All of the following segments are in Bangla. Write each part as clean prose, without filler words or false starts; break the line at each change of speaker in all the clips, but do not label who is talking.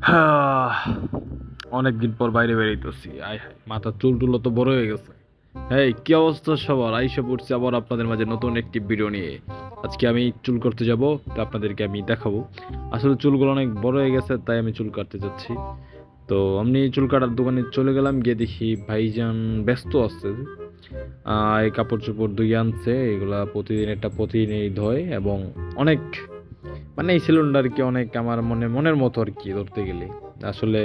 হ্যাঁ, অনেকদিন পর বাইরে বেরিয়েছি। আয় হায়, মাথার চুল টুলো তো বড় হয়ে গেছে। হ্যাঁ, কি অবস্থা সবার? আইসা পড়ছি আবার আপনাদের মাঝে নতুন একটি ভিডিও নিয়ে। আজকে আমি চুল করতে যাব, তো আপনাদেরকে আমি দেখাবো। আসলে চুলগুলো অনেক বড় হয়ে গেছে, তাই আমি চুল কাটতে যাচ্ছি। তো আমি চুল কাটার দোকানে চলে গেলাম, গিয়ে দেখি ভাইজান ব্যস্ত আছে। এই কাপড় চোপড় ধুয়ে আনছে, এগুলা প্রতিদিন একটা প্রতিদিনই ধোয় এবং অনেক, মানে এই সেলুনটা আর কি অনেক আমার মনের মতো আর কি ধরতে গেলে। আসলে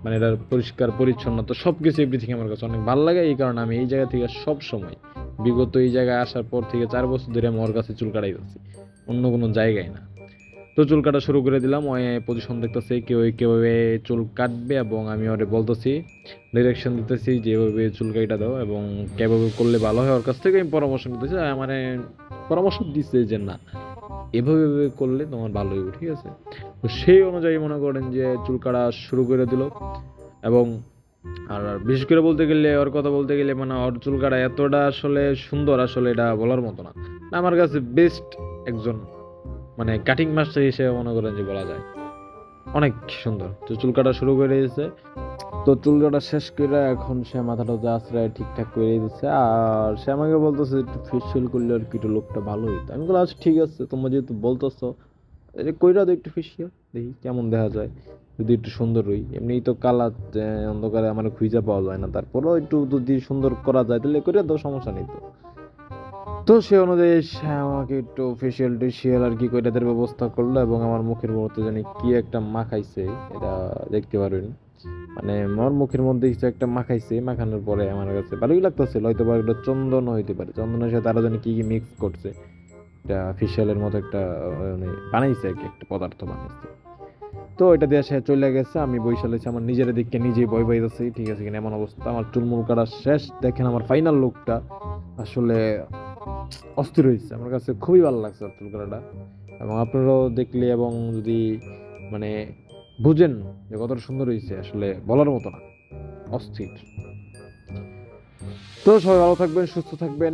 মানে এটার পরিষ্কার পরিচ্ছন্নতা সবকিছু এভরিথিং আমার কাছে অনেক ভালো লাগে। এই কারণে আমি এই জায়গা থেকে সব সময়, বিগত এই জায়গায় আসার পর থেকে 4 বছর ধরে আমি ওর কাছে চুল কাটাই যাচ্ছি, অন্য কোনো জায়গায় না। তো চুল কাটা শুরু করে দিলাম, ওই পজিশন দেখতেছে কেউ কিভাবে চুল কাটবে এবং আমি ওরে বলতেছি, ডিরেকশন দিতেছি যে এভাবে চুল কাটা দাও এবং কিভাবে করলে ভালো হয়। ওর কাছ থেকে আমি পরামর্শ নিতেছি, মানে পরামর্শ দিচ্ছে যে না, এভাবে এভাবে করলে তোমার ভালো হইব, ঠিক আছে। তো সেই অনুযায়ী মনে করেন যে চুল কাটা শুরু করে দিল। এবং আর বিশেষ করে বলতে গেলে, ওর কথা বলতে গেলে, মানে ওর চুল কাটা এতটা আসলে সুন্দর, আসলে এটা বলার মতো না। আমার কাছে বেস্ট একজন, মানে কাটিং মাস্টার হিসেবে মনে করেন যে বলা যায়। অনেক সুন্দর। তো চুল কাটা শুরু করে দিয়েছে। তো চুল কাটা শেষ করে এখন সে মাথাটা আশ্রয় ঠিকঠাক করে দিচ্ছে। আর সে আমাকে বলতেছে একটু ফেসিয়াল করলে আর কি একটু লোকটা ভালো হইতো। আমি বললাম আচ্ছা ঠিক আছে, তোমরা যেহেতু বলতেছো, কইরা দে একটু ফেসিয়াল, দেখি কেমন দেখা যায়। যদি একটু সুন্দর হই, এমনিই তো কালা অন্ধকারে আমার খুঁজে পাওয়া যায় না, তারপরেও একটু যদি সুন্দর করা যায় তাহলে করে দাও, সমস্যা নেই তো। তো সে অনুযায়ী সে আমাকে একটু ফেসিয়াল টেসিয়াল আর কি কইরাদের ব্যবস্থা করলো এবং আমার মুখের মধ্যে জানি কি একটা মাখাইছে, এটা দেখতে পারবেন। মানে আমার মুখের মধ্যে কিছু একটা মাখাইছে, মাখানোর পরে আমার কাছে ভালোই লাগতেছিল। হয়তো বা একটা চন্দন হইতে পারে, চন্দনের সাথে আরো জানি কি কি মিক্স করছে, এটা ফেসিয়ালের মতো একটা মানে বানাইছে আর কি, একটা পদার্থ বানাইছে। তো এটা দিয়ে সে চলে গেছে, আমি বইসা লইছি আমার নিজের দিকে নিজেই বই বাইতেছি, ঠিক আছে কিনা এমন অবস্থা। আমার চুলমুল কাটা শেষ, দেখেন আমার ফাইনাল লুকটা আসলে অস্থির হয়েছে। আমার কাছে খুবই ভালো লাগছে চুল কাটাটা। এবং আপনারাও দেখলে এবং যদি মানে বুঝেন যে কতটা সুন্দর হয়েছে, আসলে বলার মতো না, অস্থির। তো সবাই ভালো থাকবেন, সুস্থ থাকবেন।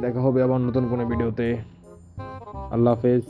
দেখা হবে আবার নতুন কোনো ভিডিওতে। আল্লাহ হাফেজ।